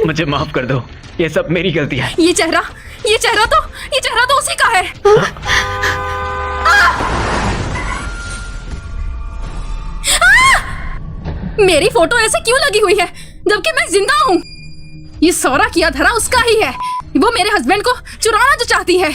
मुझे माफ कर दो, ये सब मेरी गलती है। ये चेहरा तो उसी का है। मेरी फोटो ऐसे क्यों लगी हुई है जबकि मैं जिंदा हूँ? ये सौरा किया धरा उसका ही है। वो मेरे हस्बैंड को चुराना जो चाहती है।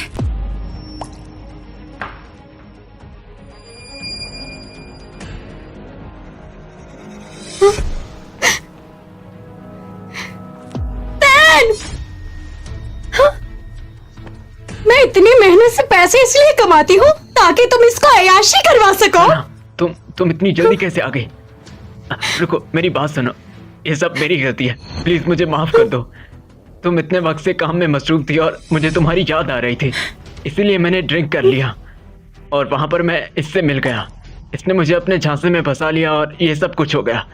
मैं इतनी मेहनत से पैसे इसलिए कमाती हूँ ताकि तुम इसको अय्याशी करवा सको। तुम इतनी जल्दी कैसे आ गई? रुको, मेरी बात सुनो, ये सब मेरी गलती है, प्लीज मुझे माफ कर दो। तुम इतने वक्त से काम में मसरूफ थी और मुझे तुम्हारी याद आ रही थी, इसीलिए मैंने ड्रिंक कर लिया और वहां पर मैं इससे मिल गया। इसने मुझे अपने झांसे में फंसा लिया और ये सब कुछ हो गया।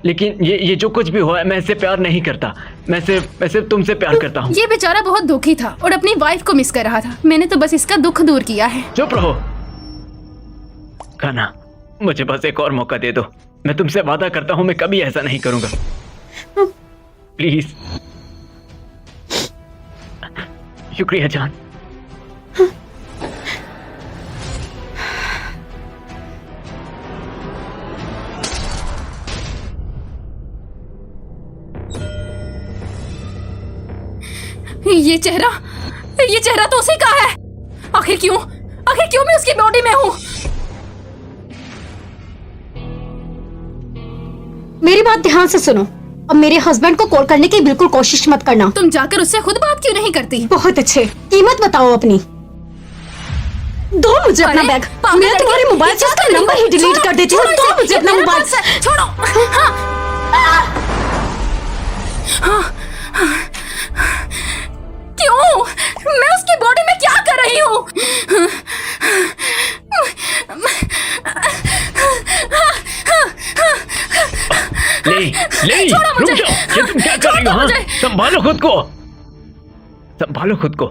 लेकिन ये जो कुछ भी हुआ है, मैं इससे प्यार नहीं करता। मैं सिर्फ तुमसे प्यार करता हूँ। ये बेचारा बहुत दुखी था और अपनी वाइफ को मिस कर रहा था। मैंने तो बस इसका दुख दूर किया है। चुप रहो खाना, मुझे बस एक और मौका दे दो। मैं तुमसे वादा करता हूँ मैं कभी ऐसा नहीं करूंगा, प्लीज। शुक्रिया जान। ये चेहरा तो उसी का है। आखिर क्यों मैं उसकी बॉडी में हूँ? मेरी बात ध्यान से सुनो। अब मेरे हस्बैंड को कॉल करने की बिल्कुल कोशिश मत करना। तुम जाकर उससे खुद बात क्यों नहीं करती? बहुत अच्छे, कीमत बताओ अपनी। दो मुझे अपना बैग। मैं तुम्हारे मोबाइल से उसका नंबर ही डिलीट कर देती हूँ। दो मुझे अपना मोबाइल। छोड़ो। क्यों? मैं उसकी बॉडी में क्या कर रही हूँ? ले, रुक जाओ। ये तुम क्या कर रही हो? हाँ? संभालो खुद को।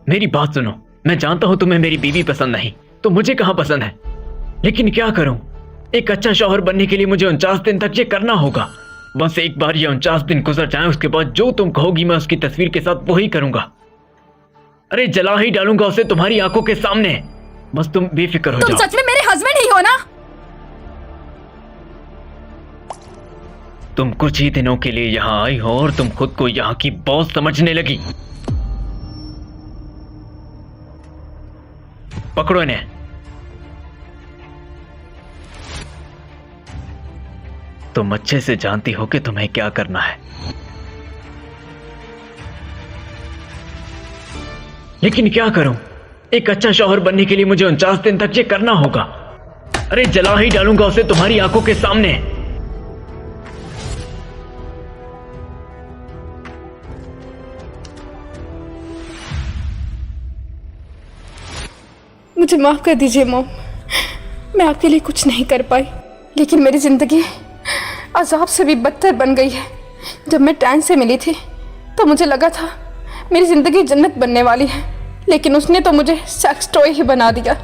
मेरी बात सुनो, मैं जानता हूँ तुम्हें मेरी बीवी पसंद नहीं, तो मुझे कहाँ पसंद है, लेकिन क्या करूँ? एक अच्छा शौहर बनने के लिए मुझे 49 दिन तक ये करना होगा। बस एक बार ये 49 दिन गुजर जाएं, उसके बाद जो तुम कहोगी मैं उसकी तस्वीर के साथ वही करूंगा। अरे जला ही डालूंगा उसे तुम्हारी आंखों के सामने। बस तुम बेफिक्र हो जाओ। तुम सच में मेरे हस्बैंड ही हो ना? तुम कुछ ही दिनों के लिए यहाँ आई हो और तुम खुद को यहाँ की बॉस समझने लगी। पकड़ो इन्हें। तुम अच्छे से जानती हो कि तुम्हें क्या करना है, लेकिन क्या करूं? एक अच्छा शौहर बनने के लिए मुझे 49 दिन तक ये करना होगा। अरे जला ही डालूंगा उसे तुम्हारी आंखों के सामने। मुझे माफ कर दीजिए मॉम, मैं आपके लिए कुछ नहीं कर पाई, लेकिन मेरी जिंदगी अजाब से भी बदतर बन गई है। जब मैं टैन से मिली थी तो मुझे लगा था मेरी जिंदगी जन्नत बनने वाली है, लेकिन उसने तो मुझे सेक्स टॉय ही बना दिया।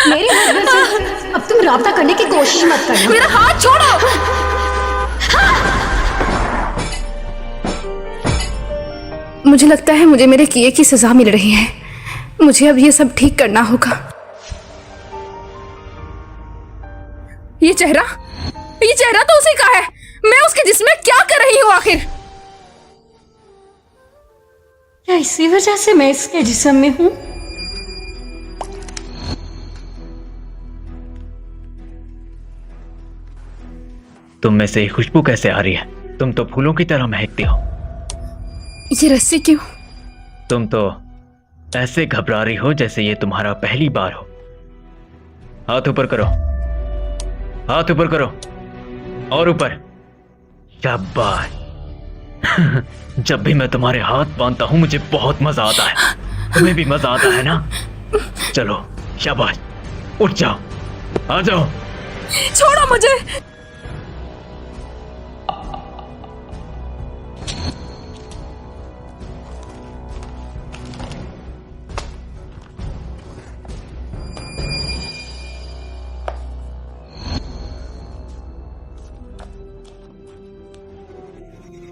मेरे हस्बैंड से अब तुम राब्ता करने की कोशिश मत करना। मेरा हाथ छोड़ो। मुझे लगता है मुझे मेरे किए की सजा मिल रही है। मुझे अब ये सब ठीक करना होगा। ये चेहरा तो उसी का है। मैं उसके जिस्म में क्या कर रही हूँ आखिर? क्या इसी वजह से मैं इसके जिस्म में हूँ? तुम में से खुशबू कैसे आ रही है? तुम तो फूलों की तरह महकती हो। ये रस्सी क्यों? तुम तो ऐसे घबरा रही हो जैसे ये तुम्हारा पहली बार हो। हाथ ऊपर करो, हाथ ऊपर करो और ऊपर। शाबाश। जब भी मैं तुम्हारे हाथ बांधता हूं मुझे बहुत मजा आता है। तुम्हें भी मजा आता है ना? चलो शाबाश, उठ जाओ, आ जाओ। छोड़ो मुझे।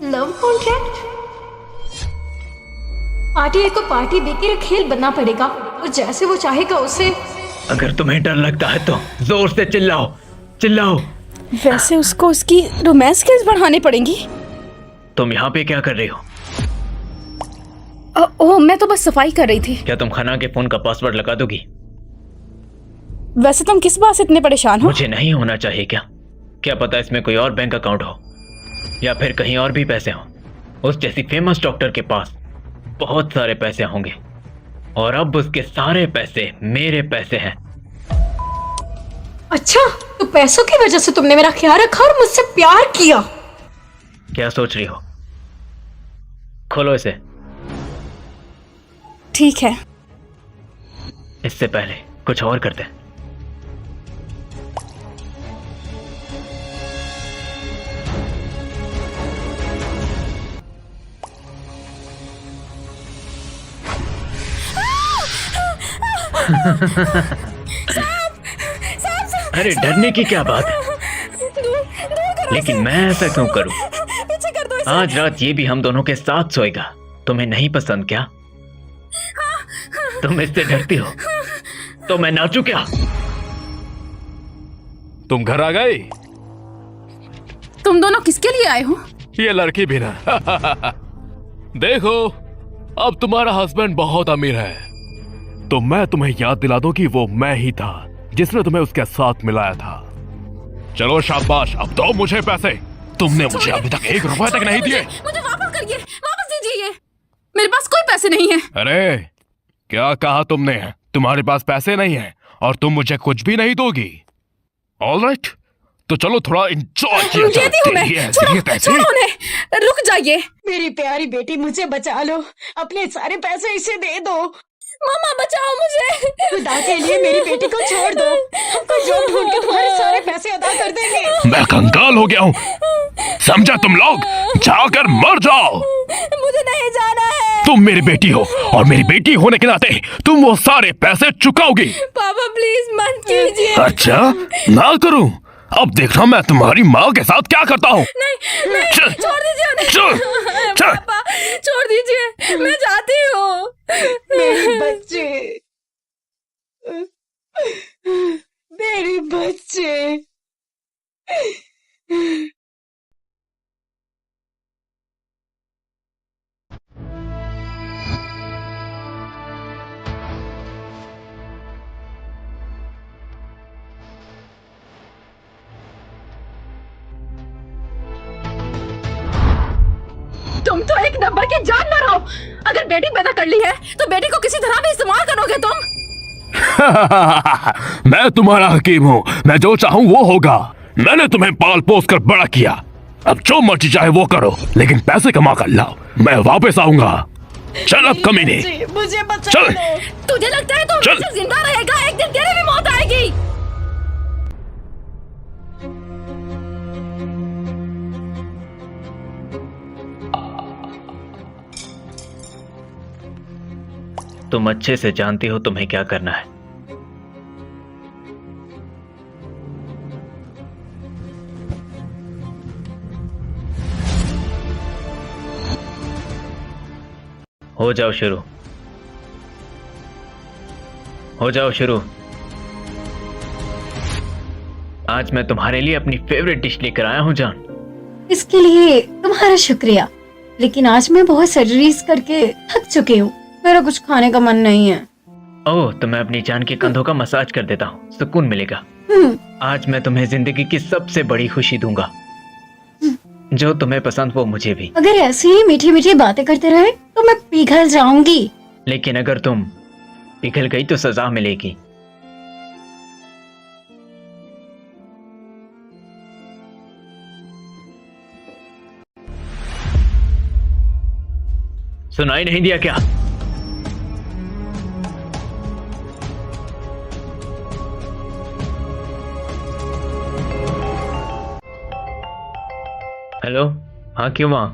Love contract? पार्टी है तो पार्टी देके खेल बनना पड़ेगा और जैसे वो चाहेगा उसे। अगर तुम्हें डर लगता है तो जोर से चिल्लाओ, चिल्लाओ। वैसे उसको उसकी रोमांस स्किल्स बढ़ानी पड़ेंगी। तुम यहाँ पे क्या कर रही हो? ओह, मैं तो बस सफाई कर रही थी। क्या तुम खन्ना के फोन का पासवर्ड लगा दोगी? वैसे तुम किस बात से इतने परेशान हो? मुझे नहीं होना चाहिए क्या? क्या पता इसमें कोई और बैंक अकाउंट हो या फिर कहीं और भी पैसे हो। उस जैसी फेमस डॉक्टर के पास बहुत सारे पैसे होंगे और अब उसके सारे पैसे मेरे पैसे हैं। अच्छा, तो पैसों की वजह से तुमने मेरा ख्याल रखा और मुझसे प्यार किया। क्या सोच रही हो? खोलो इसे। ठीक है। इससे पहले कुछ और करते हैं। अरे डरने की क्या बात है? लेकिन मैं ऐसा क्यों करूं? आज रात ये भी हम दोनों के साथ सोएगा। तुम्हें नहीं पसंद क्या? तुम इससे डरती हो तो मैं नाचूं क्या? तुम घर आ गई? तुम दोनों किसके लिए आए हो? ये लड़की भी ना। देखो, अब तुम्हारा हस्बैंड बहुत अमीर है, तो मैं तुम्हें याद दिला दूं कि वो मैं ही था जिसने तुम्हें उसके साथ मिलाया था। चलो शाबाश, अब दो मुझे पैसे। तुमने मुझे अभी तक 1 रुपए तक नहीं दिए। मुझे वापस करिए, वापस दीजिए ये। मेरे पास कोई पैसे नहीं है। अरे क्या कहा तुमने? तुम्हारे पास पैसे नहीं है और तुम मुझे कुछ भी नहीं दोगी। ऑलराइट, तो चलो थोड़ा एंजॉय किया जाए। देती हूँ मैं। छोड़ो उन्हें, रुक जाइए। मेरी प्यारी बेटी, मुझे बचा लो। अपने सारे पैसे इसे दे दो। मामा बचाओ मुझे। खुदा के लिए मेरी बेटी को छोड़ दो। हम कोई जॉब ढूंढ के तुम्हारे सारे पैसे अदा कर देंगे। मैं कंगाल हो गया हूँ, समझा? तुम लोग जाकर मर जाओ। मुझे नहीं जाना है। तुम मेरी बेटी हो और मेरी बेटी होने के नाते तुम वो सारे पैसे चुकाओगी। पापा प्लीज मत कीजिए। अच्छा, ना करूं? अब देखना मैं तुम्हारी माँ के साथ क्या करता हूँ। नहीं, चल, छोड़ दीजिए उन्हें। चल, चल। पापा छोड़ दीजिए, मैं जाती हूँ। मेरे बच्चे, मेरे बच्चे। तुम तो एक नंबर के जानवर हो। अगर बेटी पैदा कर ली है तो बेटी को किसी तरह भी इस्तेमाल करोगे तुम। मैं तुम्हारा हकीम हूँ, मैं जो चाहूँ वो होगा। मैंने तुम्हें पाल पोस कर बड़ा किया, अब जो मर्जी चाहे वो करो, लेकिन पैसे कमा कर लाओ, मैं वापस आऊंगा। चल अब कमीने, मुझे बचा चल। लो। तुझे लगता है तू हमेशा जिंदा रहेगा? एक दिन तेरी भी मौत आएगी। तुम अच्छे से जानती हो तुम्हें क्या करना है। हो जाओ शुरू, हो जाओ शुरू। आज मैं तुम्हारे लिए अपनी फेवरेट डिश लेकर आया हूं जान। इसके लिए तुम्हारा शुक्रिया, लेकिन आज मैं बहुत सर्जरीज करके थक चुकी हूँ। मेरा कुछ खाने का मन नहीं है। ओह, तो मैं अपनी जान के कंधों का मसाज कर देता हूँ, सुकून मिलेगा। आज मैं तुम्हें जिंदगी की सबसे बड़ी खुशी दूंगा। जो तुम्हें पसंद वो मुझे भी। अगर ऐसी ही मीठी मीठी बातें करते रहे तो मैं पिघल जाऊंगी। लेकिन अगर तुम पिघल गई तो सजा मिलेगी। सुनाई नहीं दिया क्या? हेलो, हाँ क्यों माँ?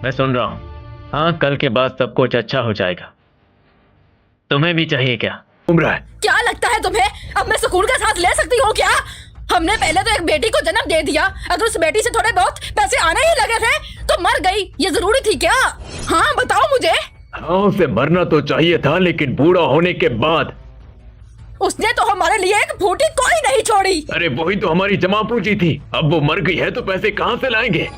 मैं सुन रहा हूँ। हाँ, कल के बाद सब कुछ अच्छा हो जाएगा। तुम्हें भी चाहिए क्या? घूम रहा है। क्या लगता है तुम्हें अब मैं सुकून का सांस ले सकती हूँ क्या? हमने पहले तो एक बेटी को जन्म दे दिया, अगर उस बेटी से थोड़े बहुत पैसे आने ही लगे थे तो मर गई, ये जरूरी थी क्या? हाँ बताओ मुझे। हाँ, उसे मरना तो चाहिए था, लेकिन बूढ़ा होने के बाद। उसने तो हमारे लिए एक फूटी कोई नहीं छोड़ी। अरे वही तो हमारी जमा पूंजी थी, अब वो मर गई है तो पैसे कहाँ से लाएंगे?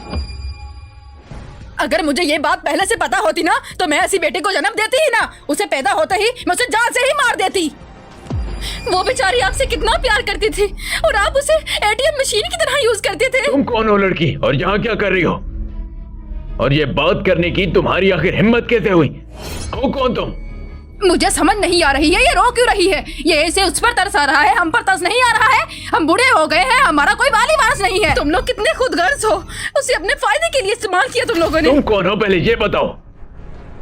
अगर मुझे ये बात पहले से पता होती ना तो मैं ऐसी बेटी को जन्म देती ही ना। उसे पैदा होते ही मैं उसे जान से ही मार देती। वो बेचारी आपसे कितना प्यार करती थी और आप उसे एटीएम मशीन की तरह यूज करते थे। तुम कौन हो लड़की, और यहाँ क्या कर रही हो? और ये बात करने की तुम्हारी आखिर हिम्मत कैसे हुई? हो कौन तुम? मुझे समझ नहीं आ रही है ये रो क्यों रही है। ये इसे उस पर तरस आ रहा है, हम पर तरस नहीं आ रहा है। हम बूढ़े हो गए हैं, हमारा कोई वाली वारस नहीं है। तुम लोग कितने खुदगर्ज हो, उसे अपने फायदे के लिए इस्तेमाल किया तुम लोगों ने। तुम कौन हो पहले ये बताओ?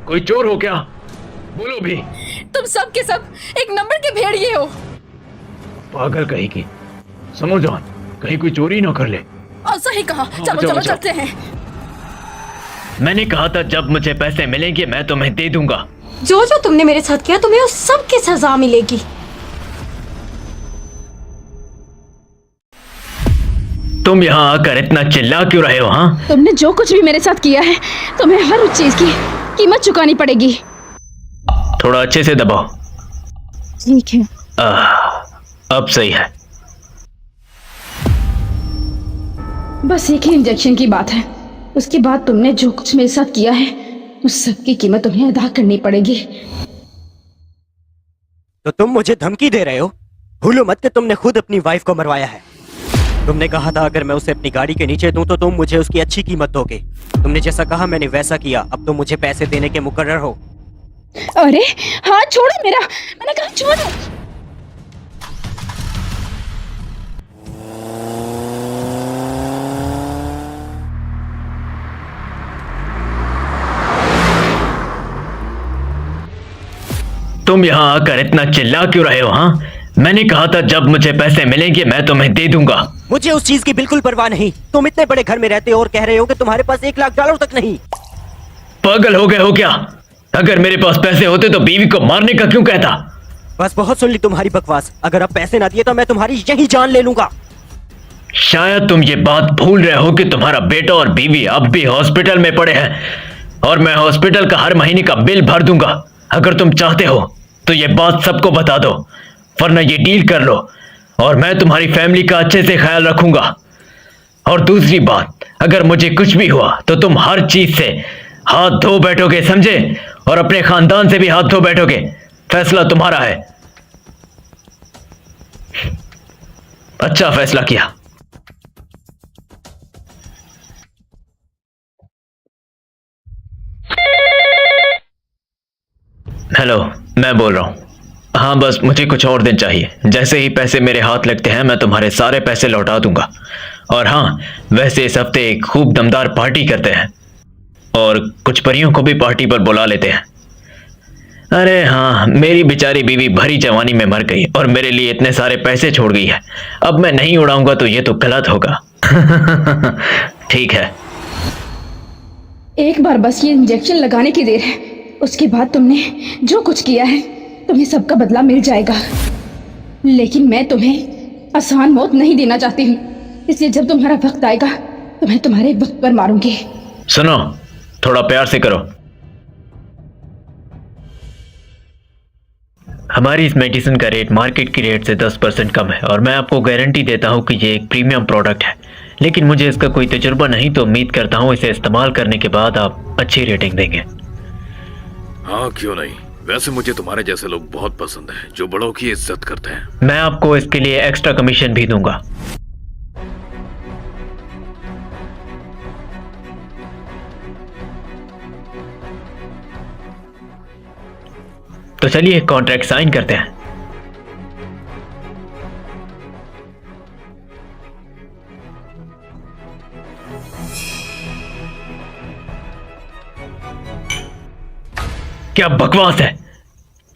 कोई चोर हो क्या? बोलो भी। तुम सब के सब एक नंबर के भेड़िए हो। पागल कहीं की। सुनो जॉन, कहीं कोई चोरी ना कर ले। और सही कहा, चलो चलो, चलो चलो। चलते हैं। मैंने कहा था जब मुझे पैसे मिलेंगे मैं तुम्हें दे दूंगा। जो जो तुमने मेरे साथ किया तुम्हें उस सब की सजा मिलेगी। तुम यहाँ आकर इतना चिल्ला क्यों रहे हो? हाँ, तुमने जो कुछ भी मेरे साथ किया है तुम्हें हर उस चीज की कीमत चुकानी पड़ेगी। थोड़ा अच्छे से दबाओ। ठीक है। अब सही है। बस एक ही इंजेक्शन की बात है, उसके बाद तुमने जो कुछ मेरे साथ किया है उस सब की कीमत तुम्हें अदा करनी पड़ेगी। तो तुम मुझे धमकी दे रहे हो? भूलो मत कि तुमने खुद अपनी वाइफ को मरवाया है। तुमने कहा था अगर मैं उसे अपनी गाड़ी के नीचे दूं तो तुम मुझे उसकी अच्छी कीमत दोगे। तुमने जैसा कहा मैंने वैसा किया। अब तुम मुझे पैसे देने के मुकर्रर हो। अरे हाथ छोड़ो मेरा, मैंने कहा छोड़ो। तुम यहाँ आकर इतना चिल्ला क्यों रहे हो? हाँ, मैंने कहा था जब मुझे पैसे मिलेंगे मैं तुम्हें दे दूंगा। मुझे उस चीज की बिल्कुल परवाह नहीं। तुम इतने बड़े घर में रहते हो और कह रहे हो कि तुम्हारे पास $1 लाख तक नहीं। पागल हो गए हो क्या? अगर मेरे पास पैसे होते तो बीवी को मारने का क्यों कहता? बस बहुत सुन ली तुम्हारी बकवास। अगर अब पैसे ना दिए तो मैं तुम्हारी यही जान ले लूंगा। शायद तुम ये बात भूल रहे हो कि तुम्हारा बेटा और बीवी अब भी हॉस्पिटल में पड़े हैं और मैं हॉस्पिटल का हर महीने का बिल भर दूंगा। अगर तुम चाहते हो तो ये बात सबको बता दो, वरना ये डील कर लो और मैं तुम्हारी फैमिली का अच्छे से ख्याल रखूंगा। और दूसरी बात, अगर मुझे कुछ भी हुआ तो तुम हर चीज से हाथ धो बैठोगे, समझे? और अपने खानदान से भी हाथ धो बैठोगे। फैसला तुम्हारा है। अच्छा फैसला किया। हेलो, मैं बोल रहा हूँ। हाँ, बस मुझे कुछ और दिन चाहिए। जैसे ही पैसे मेरे हाथ लगते हैं मैं तुम्हारे सारे पैसे लौटा दूंगा। और हाँ, वैसे इस हफ्ते एक खूब दमदार पार्टी करते हैं और कुछ परियों को भी पार्टी पर बुला लेते हैं। अरे हाँ, मेरी बेचारी बीवी भरी जवानी में मर गई और मेरे लिए इतने सारे पैसे छोड़ गई है। अब मैं नहीं उड़ाऊंगा तो ये तो गलत होगा। ठीक है। एक बार बस ये इंजेक्शन लगाने की देर है, उसके बाद तुमने जो कुछ किया है तुम्हें सबका बदला मिल जाएगा। लेकिन मैं तुम्हें आसान मौत नहीं देना चाहती हूँ, इसलिए जब तुम्हारा वक्त आएगा तो मैं तुम्हारे वक्त पर मारूंगी। सुनो, थोड़ा प्यार से करो। हमारी इस मेडिसिन का रेट मार्केट की रेट से 10% कम है और मैं आपको गारंटी देता हूँ कि ये एक प्रीमियम प्रोडक्ट है। लेकिन मुझे इसका कोई तजुर्बा नहीं, तो उम्मीद करता हूँ इसे इस्तेमाल करने के बाद आप अच्छी रेटिंग देंगे। हाँ, क्यों नहीं। वैसे मुझे तुम्हारे जैसे लोग बहुत पसंद हैं जो बड़ों की इज्जत करते हैं। मैं आपको इसके लिए एक्स्ट्रा कमीशन भी दूंगा। तो चलिए कॉन्ट्रैक्ट साइन करते हैं। क्या बकवास है?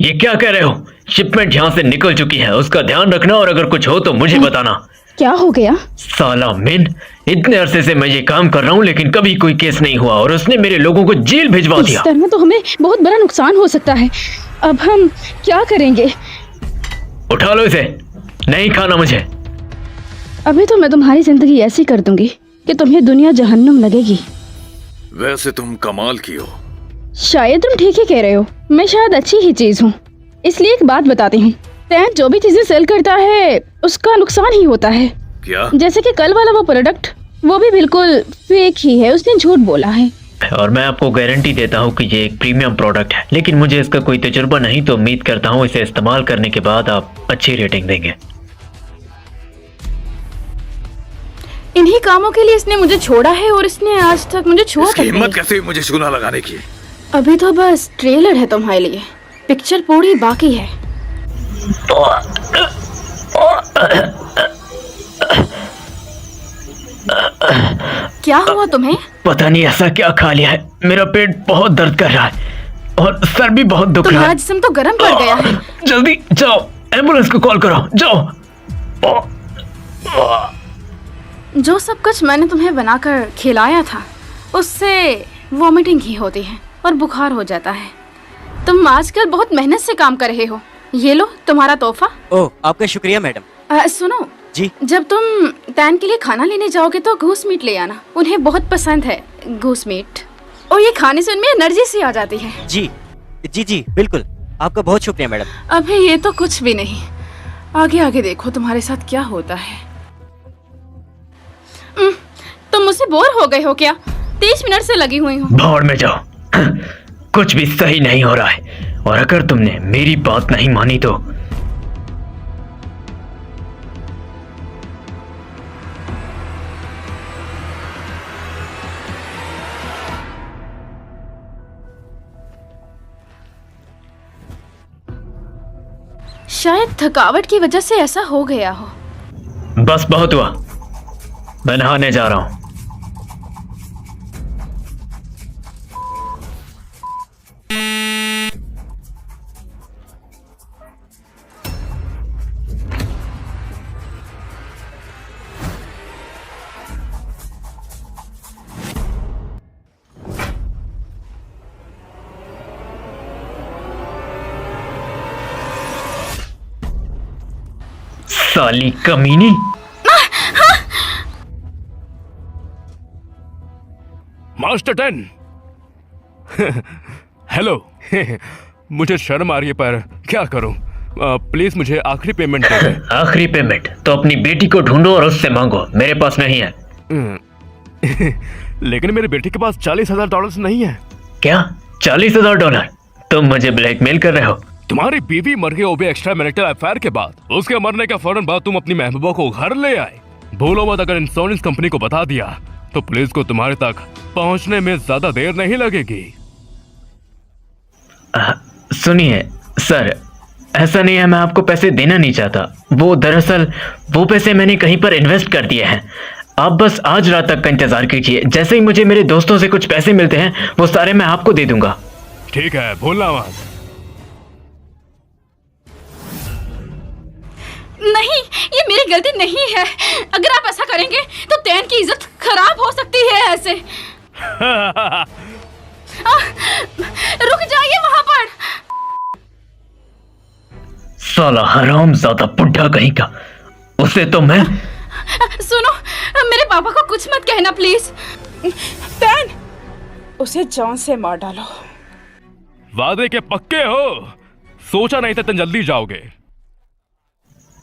ये क्या कह रहे हो? शिपमेंट यहां से निकल चुकी है, उसका ध्यान रखना और अगर कुछ हो तो मुझे बताना। क्या हो गया? साला मिन, इतने अरसे से मैं ये काम कर रहा हूँ लेकिन कभी कोई केस नहीं हुआ और उसने मेरे लोगों को जेल भिजवा दिया। इस तरह तो हमें बहुत बड़ा नुकसान हो सकता है। अब हम क्या करेंगे? उठा लो इसे, नहीं खाना मुझे। अभी तो मैं तुम्हारी जिंदगी ऐसी कर दूंगी कि तुम्हें दुनिया जहन्नुम लगेगी। वैसे तुम कमाल की हो। शायद तुम ठीक ही कह रहे हो, मैं शायद अच्छी ही चीज हूँ। इसलिए एक बात बताती हूँ, टैन जो भी चीजें सेल करता है उसका नुकसान ही होता है। क्या? जैसे कि कल वाला वो प्रोडक्ट, वो भी बिल्कुल फेक ही है, उसने झूठ बोला है। और मैं आपको गारंटी देता हूँ कि ये एक प्रीमियम प्रोडक्ट है, लेकिन मुझे इसका कोई तजुर्बा नहीं, तो उम्मीद करता हूँ इसे इस्तेमाल करने के बाद आप अच्छी रेटिंग देंगे। इन्हीं कामों के लिए इसने मुझे छोड़ा है और इसने आज तक मुझे छुआ इसकी तक हिम्मत नहीं। कैसे हुई मुझे चूना लगाने की? अभी तो बस ट्रेलर है तुम्हारे लिए, पिक्चर पूरी बाकी है। क्या हुआ तुम्हें? पता नहीं ऐसा क्या खा लिया है, मेरा पेट बहुत दर्द कर रहा है और सर भी बहुत दुख रहा तुम्हारा है। जिस्म तो गर्म पड़ गया है। जल्दी जाओ, एम्बुलेंस को कॉल करो, जाओ। जो सब कुछ मैंने तुम्हें बनाकर खिलाया था उससे वॉमिटिंग ही होती है और बुखार हो जाता है। तुम आजकल बहुत मेहनत से काम कर रहे हो, ये लो तुम्हारा तोहफा। ओह, आपका शुक्रिया मैडम। सुनो जी। जब तुम टैन के लिए खाना लेने जाओगे तो घूस मीट ले आना, उन्हें बहुत पसंद है घूस मीट, और ये खाने से उनमें एनर्जी सी आ जाती है। जी जी जी बिल्कुल, आपका बहुत शुक्रिया मैडम। अभी ये तो कुछ भी नहीं, आगे आगे देखो तुम्हारे साथ क्या होता है। तुम मुझसे बोर हो गए हो क्या? 30 मिनट से लगी हुई हूँ। भाड़ में जाओ, कुछ भी सही नहीं हो रहा है, और अगर तुमने मेरी बात नहीं मानी तो शायद थकावट की वजह से ऐसा हो गया हो। बस बहुत हुआ, मैं नहाने जा रहा हूं। साली कमीनी। Master Tan. हेलो। मुझे शर्म आ रही है पर क्या करूं? प्लीज मुझे आखिरी पेमेंट दे दे। आखिरी पेमेंट तो अपनी बेटी को ढूंढो और उससे मांगो, मेरे पास नहीं है। लेकिन मेरी बेटी के पास $40,000 नहीं है। क्या $40,000? तुम मुझे ब्लैकमेल कर रहे हो? तुम्हारी बीवी मर गई, वो भी एक्स्ट्रा मैरिटल अफेयर के बाद। उसके मरने के फौरन बाद तुम अपनी महबूबा को घर ले आए। भूलो मत, अगर इंश्योरेंस कंपनी को बता दिया तो पुलिस को तुम्हारे तक पहुंचने में ज्यादा देर नहीं लगेगी। सुनिए सर, ऐसा नहीं है, मैं आपको पैसे देना नहीं चाहता। वो दरअसल वो पैसे मैंने कहीं पर इन्वेस्ट कर दिए हैं। आप बस आज रात तक का इंतजार कीजिए, जैसे ही मुझे मेरे दोस्तों से कुछ पैसे मिलते हैं वो सारे मैं आपको दे दूंगा। ठीक है, भूलना मत। नहीं, ये मेरी गलती नहीं है। अगर आप ऐसा करेंगे तो टैन की इज्जत खराब हो सकती है ऐसे। रुक जाइए वहां पर। साला हरामज़ादा बुढ़ा कहीं का, उसे तो मैं। सुनो, मेरे पापा को कुछ मत कहना प्लीज। टैन, उसे जान से मार डालो। वादे के पक्के हो? सोचा नहीं था तुम जल्दी जाओगे।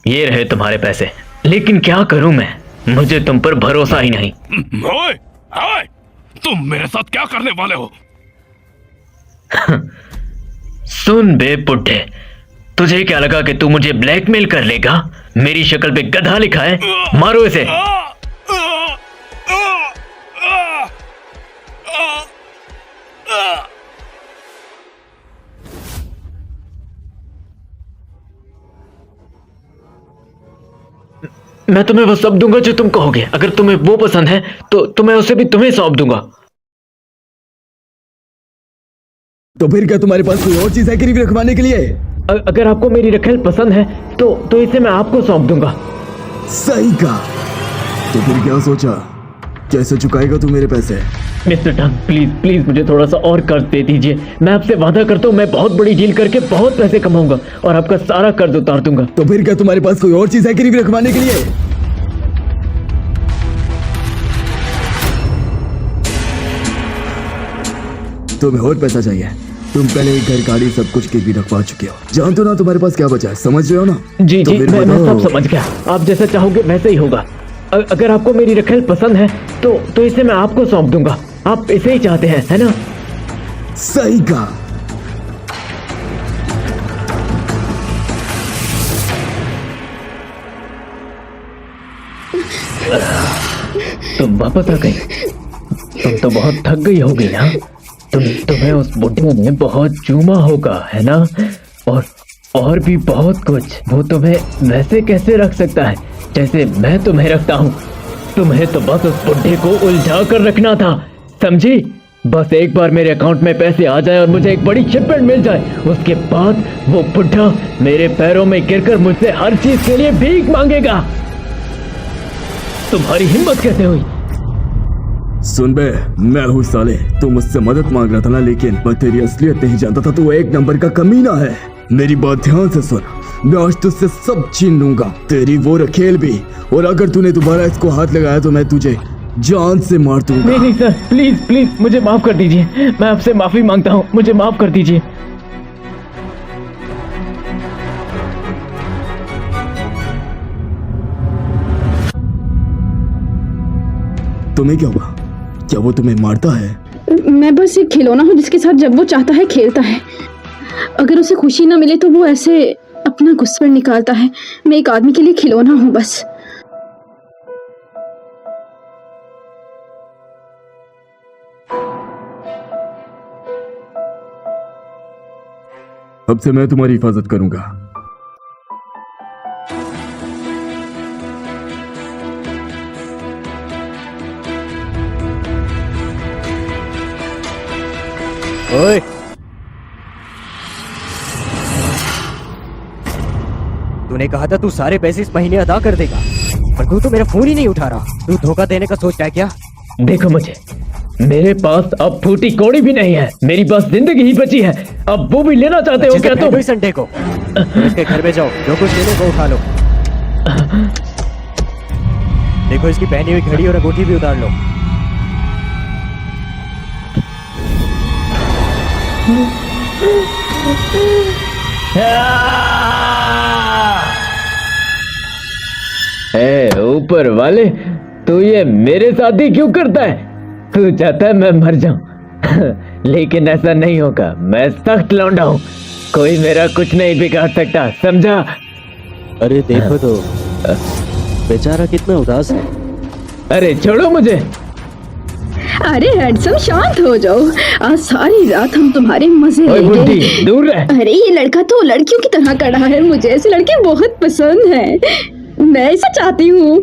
ये रहे तुम्हारे पैसे, लेकिन क्या करूं मैं, मुझे तुम पर भरोसा ही नहीं। ओए, ओए, तुम मेरे साथ क्या करने वाले हो? सुन बे बुड्ढे, तुझे क्या लगा कि तू मुझे ब्लैकमेल कर लेगा? मेरी शक्ल पे गधा लिखा है, मारो इसे। मैं तुम्हें वो सब दूंगा जो तुम कहोगे। अगर तुम्हें वो पसंद है तो मैं उसे भी तुम्हें सौंप दूंगा। तो फिर क्या तुम्हारे पास कोई और चीज है गिरवी रखवाने के लिए? अगर आपको मेरी रखेल पसंद है तो इसे मैं आपको सौंप दूंगा। सही कहा। तो फिर क्या सोचा, कैसे चुकाएगा तू मेरे पैसे? मिस्टर टंग, प्लीज मुझे थोड़ा सा और कर्ज दे दीजिए। मैं आपसे वादा करता हूँ, मैं बहुत बड़ी डील करके बहुत पैसे कमाऊंगा और आपका सारा कर्ज उतार दूंगा। तो फिर क्या तुम्हारे पास कोई और चीज है गिरवी रखवाने के लिए? तुम्हें और पैसा चाहिए? तुम पहले एक घर, गाड़ी, सब कुछ गिरवी रखवा चुके हो। जानते हो ना तुम्हारे पास क्या बचा है, समझ रहे हो ना? जी तो जी, फिर मैं बताओ। सब समझ गया। आप जैसा चाहोगे वैसे ही होगा। अगर आपको मेरी रखेल पसंद है तो इसे मैं आपको सौंप दूंगा। आप इसे ही चाहते हैं, है ना? सही कहा। तुम वापस आ गई। तुम तो बहुत थक गई होगी ना। तुम्हें उस बुढ़े ने बहुत चूमा होगा, है ना? और भी बहुत कुछ। वो तुम्हें वैसे कैसे रख सकता है जैसे मैं तुम्हें रखता हूँ? तुम्हें तो बस उस बुढ़े को उलझा कर रखना था, समझी? बस एक बार मेरे अकाउंट में पैसे आ जाए और मुझे एक बड़ी शिपमेंट मिल जाए, उसके बाद वो बुढ़ा मेरे पैरों में गिरकर मुझसे हर चीज के लिए भीख मांगेगा। तुम्हारी हिम्मत कैसे हुई? सुन बे, मैं हूँ साले। तू मुझसे मदद मांग रहा था ना, लेकिन मैं तेरी असलियत नहीं जानता था। तू एक नंबर का कमीना है। मेरी बात ध्यान से सुन। मैं आज तुझसे सब छीन लूंगा, तेरी वो रखेल भी। और अगर तूने दोबारा इसको हाथ लगाया तो मैं तुझे जान से मार दूंगा। नहीं सर, प्लीज प्लीज मुझे माफ कर दीजिए। मैं आपसे माफी मांगता हूँ, मुझे माफ कर दीजिए। तुम्हें क्या हुआ? क्या वो तुम्हें मारता है? मैं बस एक खिलौना हूँ जिसके साथ जब वो चाहता है खेलता है। अगर उसे खुशी ना मिले तो वो ऐसे अपना गुस्सा निकालता है। मैं एक आदमी के लिए खिलौना हूँ बस। अब से मैं तुम्हारी हिफाजत करूंगा। ओए, तूने कहा था तू सारे पैसे इस महीने अदा कर देगा, पर तू तो मेरा फोन ही नहीं उठा रहा। तू धोखा देने का सोच रहा है क्या? देखो मुझे, मेरे पास अब फूटी कौड़ी भी नहीं है। मेरी बस जिंदगी ही बची है। अब वो भी लेना चाहते हो क्या तुम? संडे को इसके घर में जाओ, जो कुछ लेने को उठा लो। देखो, इसकी पहनी हुई घड़ी और अंगूठी भी उतार लो। ए ऊपर वाले, तू ये मेरे साथ ही क्यों करता है? तू चाहता है मैं मर जाऊं लेकिन ऐसा नहीं होगा। मैं सख्त लौंडा हूं, कोई मेरा कुछ नहीं बिगाड़ सकता, समझा? अरे देखो तो, बेचारा कितना उदास है। अरे छोड़ो मुझे। अरे हैंडसम, शांत हो जाओ। आज सारी रात हम तुम्हारे मजे ओए लेंगे। बुड्ढी, दूर रह। अरे ये लड़का तो लड़कियों की तरह खड़ा है। मुझे ऐसे लड़के बहुत पसंद हैं। मैं ऐसा चाहती हूँ।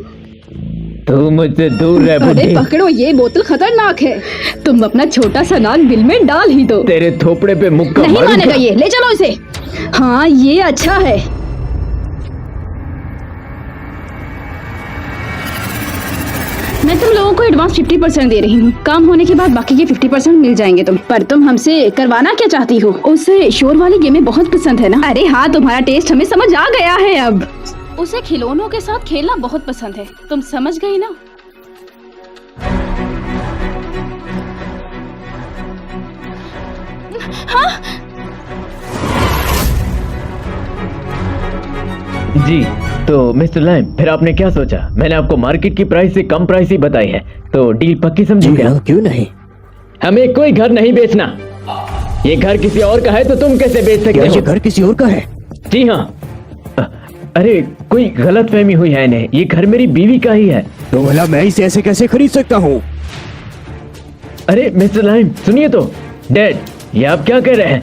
तू मुझसे दूर रह अरे बुड्ढी। पकड़ो, ये बोतल खतरनाक है। तुम अपना छोटा सा नाक बिल में डाल ही दो। तेरे थोपड़े पे मुक्का नहीं मारूं मानेगा क्या? ये, ले चलो इसे। हाँ, ये अच्छा है। मैं तुम लोगों को एडवांस 50% दे रही हूँ। काम होने के बाद बाकी के 50% मिल जाएंगे तुम। पर तुम हमसे करवाना क्या चाहती हो? उसे शोर वाली गेमें बहुत पसंद है ना? अरे हाँ, तुम्हारा टेस्ट हमें समझ आ गया है अब। उसे खिलौनों के साथ खेलना बहुत पसंद है, तुम समझ गई ना? जी, तो मिस्टर लाइम, फिर आपने क्या सोचा? मैंने आपको मार्केट की प्राइस से कम प्राइस ही बताई है, तो डील पक्की समझो क्या? क्यों नहीं? हमें कोई घर नहीं बेचना। ये घर किसी और का है तो तुम कैसे बेच सकते ये हो? घर किसी और का है? जी हाँ। अरे कोई गलत फहमी हुई है इन्हें। ये घर मेरी बीवी का ही है। तो भला मैं इसे ऐसे कैसे खरीद सकता हूँ? अरे मिस्टर लाइम, सुनिए तो। डैड, ये आप क्या कह रहे हैं?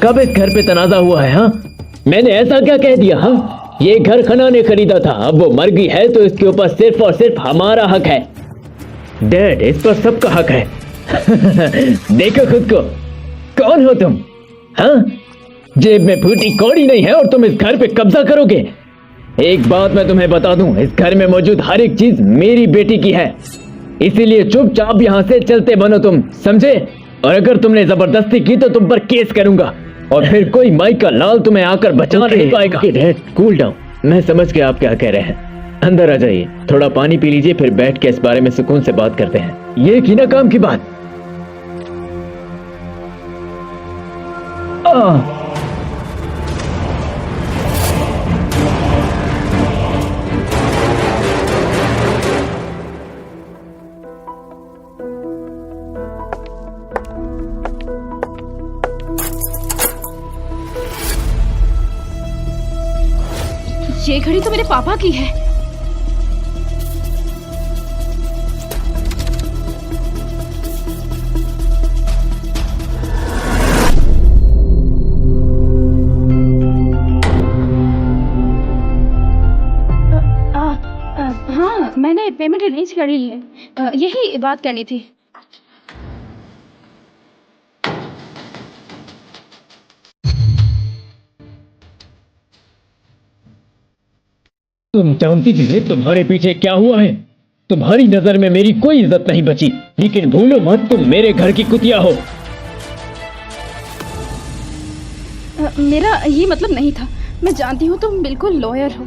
कब इस घर पे तनाजा हुआ है? हाँ, मैंने ऐसा क्या कह दिया? हाँ, ये घर खना ने खरीदा था, अब वो मर गई है तो इसके ऊपर सिर्फ और सिर्फ हमारा हक है। डैड, इस पर सबका हक है। देखो खुद को, कौन हो तुम? हाँ, जेब में फूटी कौड़ी नहीं है और तुम इस घर पे कब्जा करोगे? एक बात मैं तुम्हें बता दूं, इस घर में मौजूद हर एक चीज मेरी बेटी की है, इसीलिए चुपचाप यहाँ से चलते बनो तुम, समझे? और अगर तुमने जबरदस्ती की तो तुम पर केस करूंगा और फिर कोई माई का लाल तुम्हें आकर बचा नहीं पाएगा। Dad, cool down. मैं समझ गया आप क्या कह रहे हैं। अंदर आ जाइए, थोड़ा पानी पी लीजिए, फिर बैठ के इस बारे में सुकून से बात करते हैं। ये की ना काम की बात। ये घड़ी तो मेरे पापा की है। हाँ, मैंने पेमेंट अरेंज कर ली है। यही बात करनी थी। तुम जानती थी तुम्हारे पीछे क्या हुआ है। तुम्हारी नजर में मेरी कोई इज्जत नहीं बची, लेकिन भूलो मत तुम मेरे घर की कुतिया हो। मेरा ये मतलब नहीं था। मैं जानती हूँ तुम बिल्कुल लॉयर हो।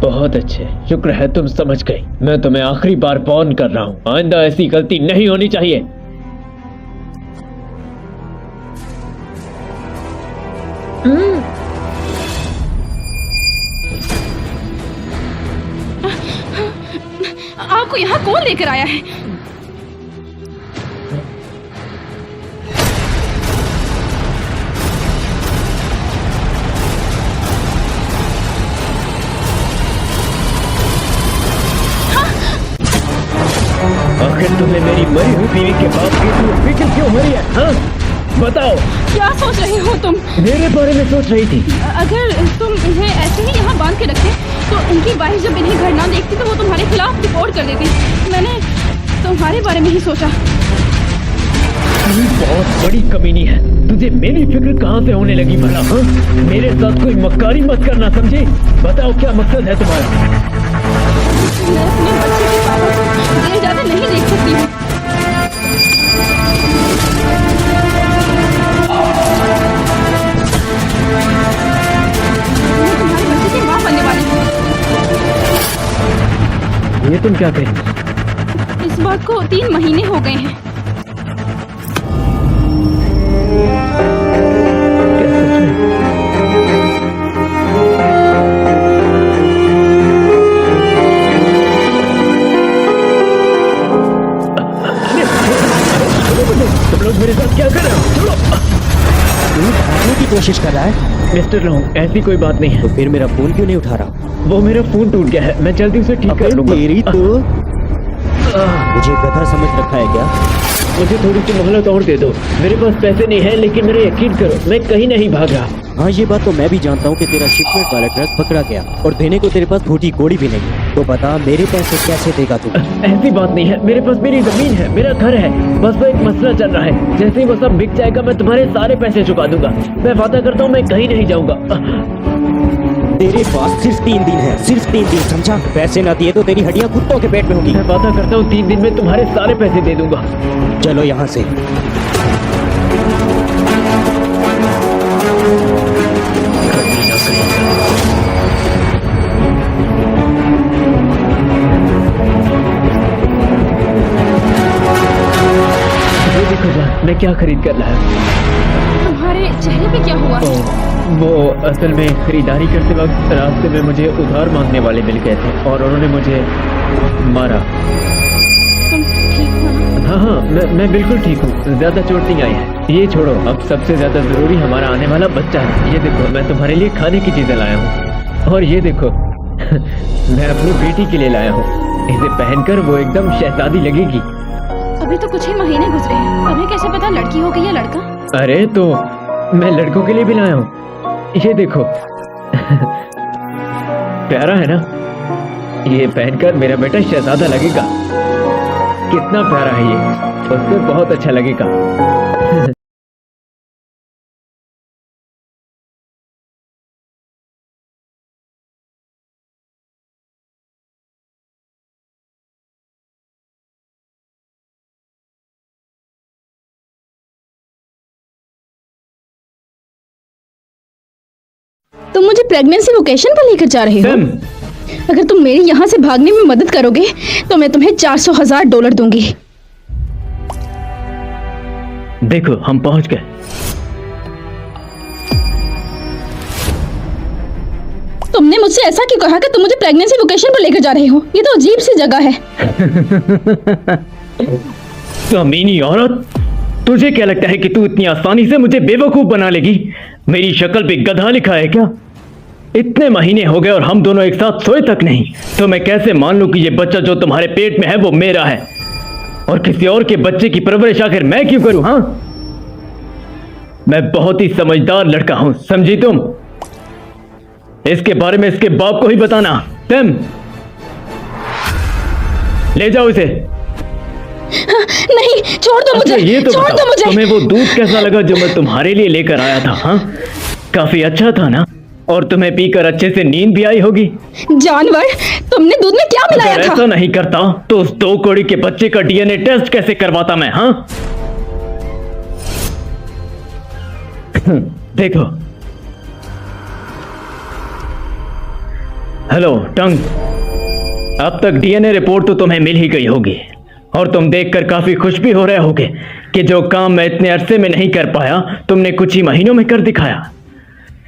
बहुत अच्छे, शुक्र है तुम समझ गई। मैं तुम्हें आखिरी बार वार्न कर रहा हूँ, आइंदा ऐसी गलती नहीं होनी चाहिए। आपको यहाँ कौन लेकर आया है? आखिर तुम्हें मेरी मरी हुई बीवी के बाप की फिक्र क्यों हो रही है? हाँ बताओ, क्या सोच रहे हो तुम? मेरे बारे में सोच रही थी? अगर तुम इन्हें ऐसे ही यहाँ बांध के रखते तो इनकी वाइफ जब इन्हें घर ना देखती तो वो तुम्हारे खिलाफ रिपोर्ट कर देती। मैंने तुम्हारे बारे में ही सोचा। तू बहुत बड़ी कमीनी है। तुझे मेरी फिक्र कहाँ से होने लगी भला? हाँ मेरे साथ कोई मक्कारी मत करना, समझे? बताओ क्या मकसद है तुम्हारा? मैं अपने बच्चे के पापा को देर ज्यादा नहीं देख सकती हूँ। मैं तुम्हारे बच्चे की माँ बनने वाली हूँ। ये तुम क्या कह रही हो? इस बात को 3 महीने हो गए हैं। क्या सच में? तुम लोग मेरे साथ क्या कर रहे हो? छोड़ो। तू भागने की कोशिश कर रहा है? मिस्टर लॉन्ग, ऐसी कोई बात नहीं है। तो फिर मेरा फोन क्यों नहीं उठा रहा? वो मेरा फोन टूट गया है, मैं जल्दी उसे ठीक कर लूंगा। तेरी तो मुझे गधा समझ रखा है क्या? मुझे थोड़ी सी मोहलत और दे दो। मेरे पास पैसे नहीं है, लेकिन मेरा यकीन करो मैं कहीं नहीं भाग रहा। हाँ ये बात तो मैं भी जानता हूँ कि तेरा शिपमेंट वाला ट्रक पकड़ा गया और देने को तेरे पास फूटी कोड़ी भी नहीं। तो बता मेरे पैसे कैसे देगा तू? ऐसी बात नहीं है, मेरे पास मेरी जमीन है, मेरा घर है। बस वो एक मसला चल रहा है, जैसे ही वो सब बिक जाएगा मैं तुम्हारे सारे पैसे चुका दूंगा। मैं वादा करता हूँ मैं कहीं नहीं जाऊंगा। तेरे पास सिर्फ 3 दिन है, सिर्फ 3 दिन, समझा? पैसे ना दिए तो तेरी हड्डियां कुत्तों के पेट में होगी। मैं वादा करता हूँ 3 दिन में तुम्हारे सारे पैसे दे दूंगा। चलो यहाँ से। ये देखो जान, मैं क्या खरीद कर लाया। तुम्हारे चेहरे पे क्या हुआ? वो असल में खरीदारी करते वक्त रास्ते में मुझे उधार मांगने वाले मिल गए थे और उन्होंने मुझे मारा। तुम ठीक हो ना? हाँ हाँ, मैं बिल्कुल ठीक हूँ, ज्यादा चोट नहीं आई है। ये छोड़ो, अब सबसे ज्यादा जरूरी हमारा आने वाला बच्चा है। ये देखो मैं तुम्हारे लिए खाने की चीजें लाया हूँ, और ये देखो मैं अपनी बेटी के लिए लाया हूँ। इसे पहनकर वो एकदम शहजादी लगेगी। अभी तो कुछ ही महीने गुजरे हैं, हमें कैसे पता लड़की होगी या लड़का? अरे तो मैं लड़कों के लिए भी लाया हूँ। ये देखो प्यारा है ना? ये पहनकर मेरा बेटा शहजादा लगेगा। कितना प्यारा है ये, उसको बहुत अच्छा लगेगा। तुम मुझे प्रेगनेंसी वेकेशन पर लेकर जा रहे हो? अगर तुम मेरी यहाँ से भागने में मदद करोगे तो मैं तुम्हें $400,000 दूंगी। देखो हम पहुंच गए। तुमने मुझसे ऐसा क्यों कहा कि तुम मुझे प्रेगनेंसी वेकेशन पर लेकर जा रहे हो? ये तो अजीब सी जगह है। कमीनी औरत, तुझे क्या लगता है कि तू इतनी आसानी से मुझे बेवकूफ बना लेगी? मेरी शक्ल पे गधा लिखा है क्या? इतने महीने हो गए और हम दोनों एक साथ सोए तक नहीं, तो मैं कैसे मान लूं कि ये बच्चा जो तुम्हारे पेट में है वो मेरा है, और किसी और के बच्चे की परवरिश आखिर मैं क्यों करूं? हाँ, मैं बहुत ही समझदार लड़का हूं, समझी तुम? इसके बारे में इसके बाप को ही बताना। तुम ले जाओ इसे। नहीं, छोड़ दो मुझे। ये तो छोड़ बताओ, दो मुझे। तुम्हें वो दूध कैसा लगा जो मैं तुम्हारे लिए लेकर आया था? हाँ, काफी अच्छा था ना? और तुम्हें पीकर अच्छे से नींद भी आई होगी। जानवर, तुमने दूध में क्या मिलाया अगर था? ऐसा नहीं करता तो उस 2 कौड़ी के बच्चे का डीएनए टेस्ट कैसे करवाता मैं? हाँ देखो। हेलो टंग, अब तक डीएनए रिपोर्ट तो तुम्हें मिल ही गई होगी, और तुम देखकर काफी खुश भी हो रहे होगे कि जो काम मैं इतने अरसे में नहीं कर पाया तुमने कुछ ही महीनों में कर दिखाया।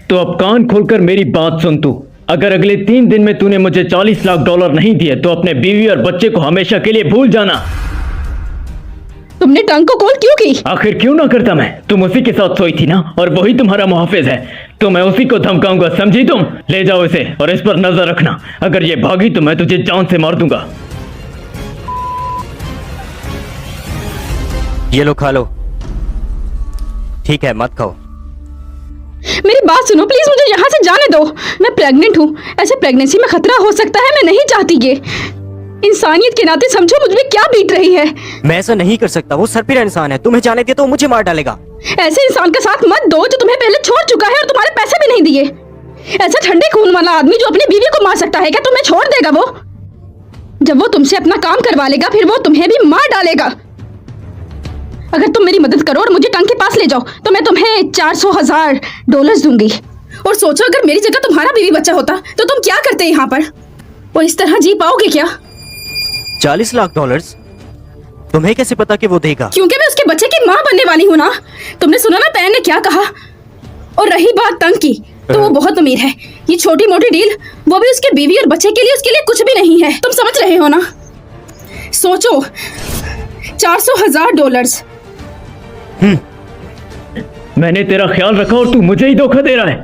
तो अब कान खोलकर मेरी बात सुन तू। अगर अगले 3 दिन में तूने मुझे $40 लाख नहीं दिए तो अपने बीवी और बच्चे को हमेशा के लिए भूल जाना। तुमने टंग को कॉल क्यों की? आखिर क्यों ना करता मैं? तुम उसी के साथ सोई थी ना, और वही तुम्हारा मुहाफिज है, तो मैं उसी को धमकाऊंगा, समझी तुम? ले जाओ इसे और इस पर नजर रखना। अगर ये भागी तो मैं तुझे जान से मार दूंगा। ये लो, खा लो। ठीक है, मत खाओ। मेरी बात सुनो प्लीज, मुझे यहाँ से जाने दो। मैं प्रेग्नेंट हूँ, ऐसे प्रेगनेंसी में खतरा हो सकता है, मैं नहीं चाहती ये। इंसानियत के नाते समझो मुझ में क्या बीत रही है। मैं ऐसा नहीं कर सकता, वो सरपीरा इंसान है। तुम्हें जाने दिया तो वो मुझे मार डालेगा। ऐसे इंसान का साथ मत दो जो तुम्हें पहले छोड़ चुका है और तुम्हारे पैसे भी नहीं दिए। ऐसा ठंडे खून वाला आदमी जो अपनी बीवी को मार सकता है, क्या तुम्हें छोड़ देगा वो? जब वो तुमसे अपना काम करवा लेगा फिर वो तुम्हें भी मार डालेगा। अगर तुम मेरी मदद करो और मुझे टंग के पास ले जाओ तो मैं तुम्हें $400,000 दूंगी। और सोचो अगर मेरी जगह तुम्हारा बीवी बच्चा होता तो तुम क्या करते यहाँ पर? वो इस तरह जी पाओगे क्या? $40 लाख? तुम्हें कैसे पता कि वो देगा? क्योंकि मैं उसके बच्चे की माँ बनने वाली हूँ ना। तुमने सुना ना तैन ने क्या कहा? और रही बात टंग की, तो वो बहुत अमीर है। ये छोटी मोटी डील, वो भी उसके बीवी और बच्चे के लिए, उसके लिए कुछ भी नहीं है। तुम समझ रहे हो ना? सोचो, $400,000। मैंने तेरा ख्याल रखा और तू मुझे ही धोखा दे रहा है।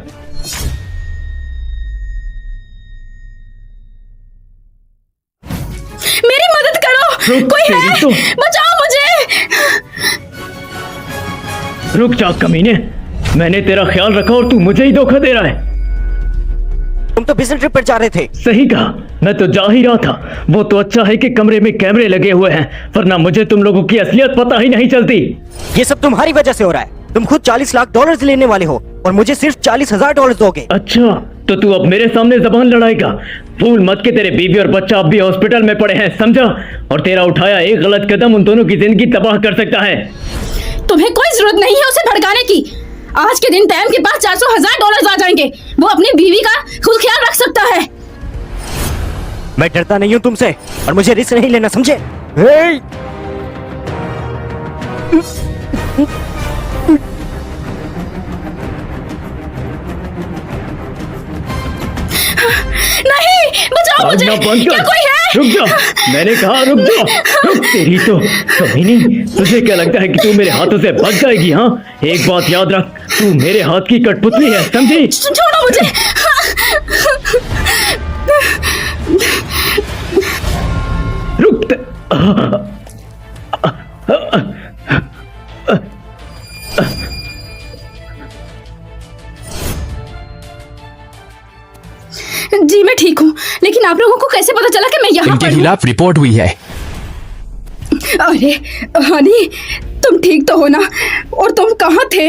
मेरी मदद करो, कोई है? तो बचाओ मुझे। रुक जा कमीने, मैंने तेरा ख्याल रखा और तू मुझे ही धोखा दे रहा है। तुम तो बिजनेस ट्रिप पर जा रहे थे। सही कहा, मैं तो जा ही रहा था। वो तो अच्छा है कि कमरे में कैमरे लगे हुए हैं, वरना मुझे तुम लोगों की असलियत पता ही नहीं चलती। ये सब तुम्हारी वजह से हो रहा है। तुम खुद $40 लाख लेने वाले हो और मुझे सिर्फ $40,000 दोगे। अच्छा, तो तू अब मेरे सामने जबान लड़ाएगा? भूल मत के तेरे बीवी और बच्चा अब भी हॉस्पिटल में पड़े हैं, समझा? और तेरा उठाया एक गलत कदम उन दोनों की जिंदगी तबाह कर सकता है। तुम्हें कोई जरूरत नहीं है उसे भड़काने की। आज के दिन तैम के पास $400,000 आ जाएंगे। वो अपनी बीवी का खुद ख्याल रख सकता है। मैं डरता नहीं हूँ तुमसे और मुझे रिस्क नहीं लेना, समझे? नहीं, बचाओ मुझे। क्या कोई है? रुक जा, मैंने कहा रुक जा। रुक, तेरी तो कमीनी, तुझे क्या लगता है कि तू मेरे हाथों से बच जाएगी? हाँ, एक बात याद रख, तू मेरे हाथ की कठपुतली है, समझी? छोड़ो मुझे। रुक। जी मैं ठीक हूँ, लेकिन आप लोगों को कैसे पता चला कि मैं यहाँ इनके पर हूँ? खिलाफ रिपोर्ट हुई है। अरे हनी, तुम ठीक तो हो ना? और तुम कहाँ थे?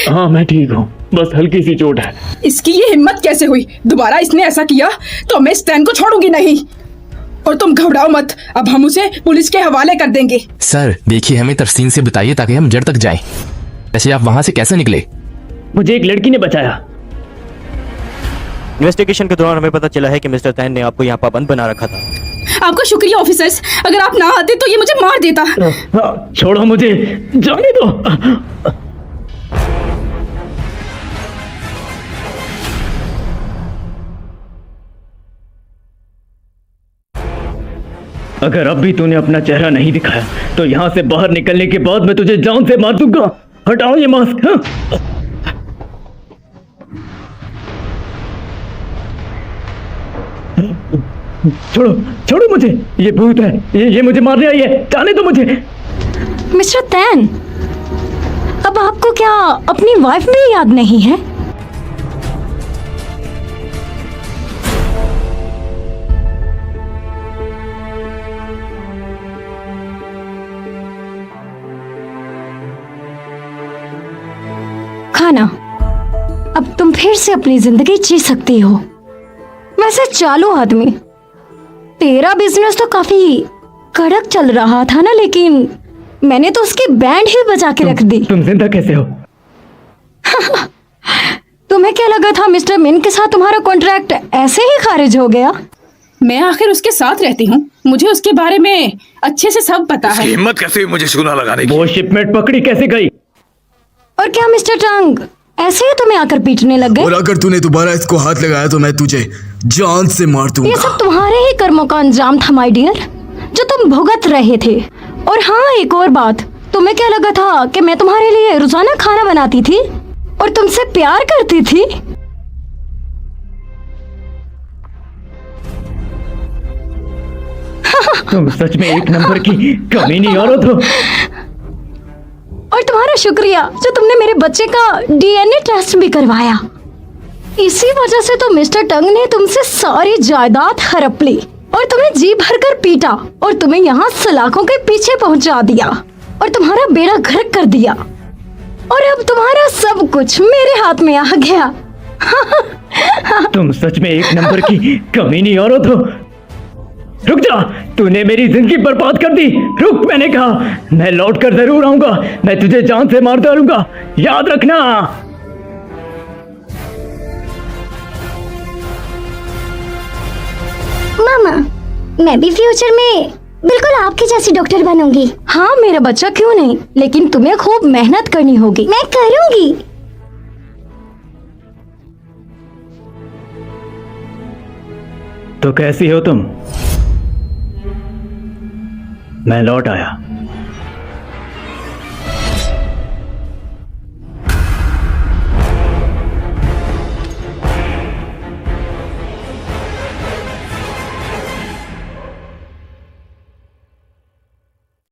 हाँ मैं ठीक हूँ, बस हल्की सी चोट है। इसकी ये हिम्मत कैसे हुई? दोबारा इसने ऐसा किया तो मैं स्टैन को छोड़ूंगी नहीं। और तुम घबराओ मत, अब हम उसे पुलिस के हवाले कर देंगे। सर देखिए, हमें तफसील से बताइए ताकि हम जड़ तक जाएं। वैसे आप वहाँ से कैसे निकले? मुझे एक लड़की ने बचाया। इन्वेस्टिगेशन के दौरान हमें पता चला है कि मिस्टर तैन ने आपको यहाँ पाबंद बना रखा था। आपका शुक्रिया ऑफिसर्स, अगर आप ना आते तो ये मुझे मार देता। छोड़ो मुझे, जाने दो। अगर अब भी तूने अपना चेहरा नहीं दिखाया तो यहाँ से बाहर निकलने के बाद मैं तुझे जान से मार दूंगा। हटाओ ये मास्क। हाँ? छोड़ो छोड़ो मुझे, ये भूत है, ये मुझे मारने आई है, जाने दो मुझे। मिस्टर तैन, अब आपको क्या अपनी वाइफ भी याद नहीं है? खाना, अब तुम फिर से अपनी जिंदगी जी सकती हो। वैसे चालू आदमी, तेरा बिजनेस तो काफी कड़क चल रहा था ना, लेकिन मैंने तो उसकी बैंड ही बजा के रख दी। तुम जिंदा कैसे हो? तुम्हें क्या लगा था मिस्टर मिन के साथ तुम्हारा कॉन्ट्रैक्ट ऐसे ही खारिज हो गया? मैं आखिर उसके साथ रहती हूँ, मुझे उसके बारे में अच्छे से सब पता है। हिम्मत कैसे हुई मुझे चूना लगाने की? वो शिपमेट पकड़ी कैसे गई? और क्या मिस्टर टंग ऐसे ही तुम्हें आकर पीटने लग गए? और अगर तूने दोबारा इसको हाथ लगाया तो मैं तुझे जान से मार दूंगा। ये सब तुम्हारे ही कर्मों का अंजाम था माय डियर, जो तुम भुगत रहे थे। और हाँ, एक और बात, तुम्हें क्या लगा था कि मैं तुम्हारे लिए रोजाना खाना बनाती थी और तुमसे प्यार करती थी? तुम सच में एक नंबर की कमीनी औरत हो। और तुम्हारा शुक्रिया जो तुमने मेरे बच्चे का डीएनए टेस्ट भी करवाया। इसी वजह से तो मिस्टर टंग ने तुमसे सारी जायदाद हड़प ली और तुम्हें जी भरकर पीटा और तुम्हें यहाँ सलाखों के पीछे पहुंचा दिया और तुम्हारा बेड़ा गर्क कर दिया। और अब तुम्हारा सब कुछ मेरे हाथ में आ गया। तुम सच में एक नंबर की कमीनी औरत हो। रुक जा, तूने मेरी जिंदगी बर्बाद कर दी। रुक, मैंने कहा, मैं लौट कर जरूर आऊंगा। मैं तुझे जान से मार डालूंगा, याद रखना। मामा, मैं भी फ्यूचर में बिल्कुल आपके जैसी डॉक्टर बनूंगी। हाँ मेरा बच्चा, क्यों नहीं, लेकिन तुम्हें खूब मेहनत करनी होगी। मैं करूंगी। तो कैसी हो तुम? मैं लौट आया।